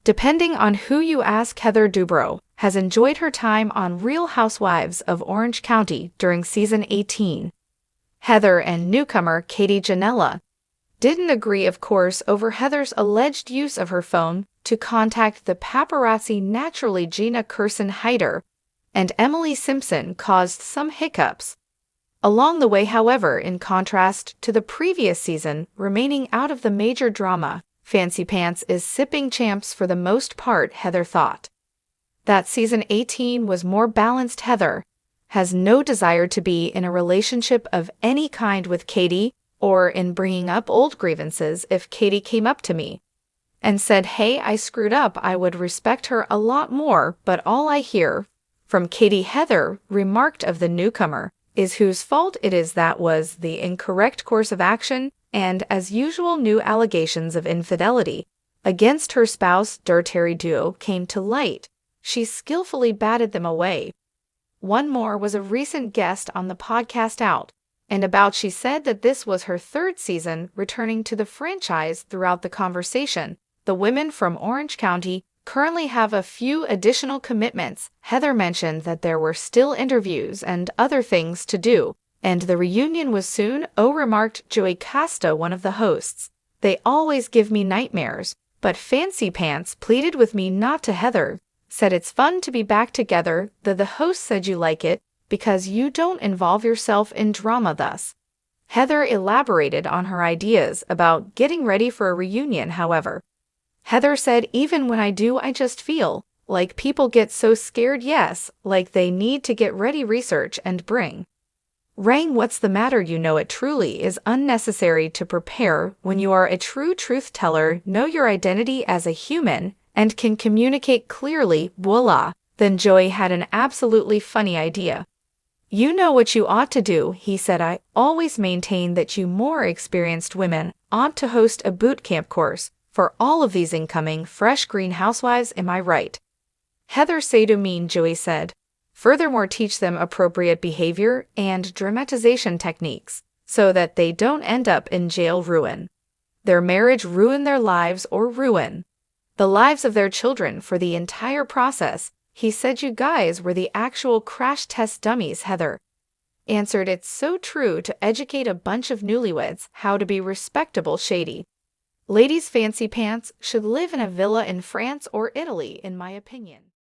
Depending on who you ask, Heather Dubrow has enjoyed her time on Real Housewives of Orange County during season 18. Heather and newcomer Katie Janela didn't agree, of course, over Heather's alleged use of her phone to contact the paparazzi. Naturally, Gina Kirsten-Heider and Emily Simpson caused some hiccups along the way, however, in contrast to the previous season, remaining out of the major drama. Fancy Pants is sipping champs for the most part, Heather thought. That season 18 was more balanced. Heather has no desire to be in a relationship of any kind with Katie or in bringing up old grievances. If Katie came up to me and said, "Hey, I screwed up," I would respect her a lot more, but all I hear from Katie," Heather remarked of the newcomer, "is whose fault it is. That was the incorrect course of action." And as usual, new allegations of infidelity against her spouse, Terry Dubrow, came to light. She skillfully batted them away. One more was a recent guest on the podcast Out and About. She said that this was her third season returning to the franchise. Throughout the conversation, the women from Orange County currently have a few additional commitments. Heather mentioned that there were still interviews and other things to do, and the reunion was soon. Remarked Joey Costa, one of the hosts. "They always give me nightmares, but Fancy Pants pleaded with me not to." Heather said it's fun to be back together. The host said you like it because you don't involve yourself in drama. Thus, Heather elaborated on her ideas about getting ready for a reunion. However, Heather said, "Even when I do, I just feel like people get so scared. Yes, like they need to get ready, research, and bring Rang. What's the matter? You know, it truly is unnecessary to prepare when you are a true truth teller, know your identity as a human, and can communicate clearly. Voila." Then Joey had an absolutely funny idea. "You know what you ought to do," he said. "I always maintain that you more experienced women ought to host a boot camp course for all of these incoming fresh green housewives. Am I right?" Heather said, "You mean," Joey said. "Furthermore, teach them appropriate behavior and dramatization techniques so that they don't end up in jail, ruin their marriage, ruin their lives, or ruin the lives of their children for the entire process." He said, "You guys were the actual crash test dummies." Heather answered, "It's so true, to educate a bunch of newlyweds how to be respectable, shady ladies. Fancy Pants should live in a villa in France or Italy, in my opinion."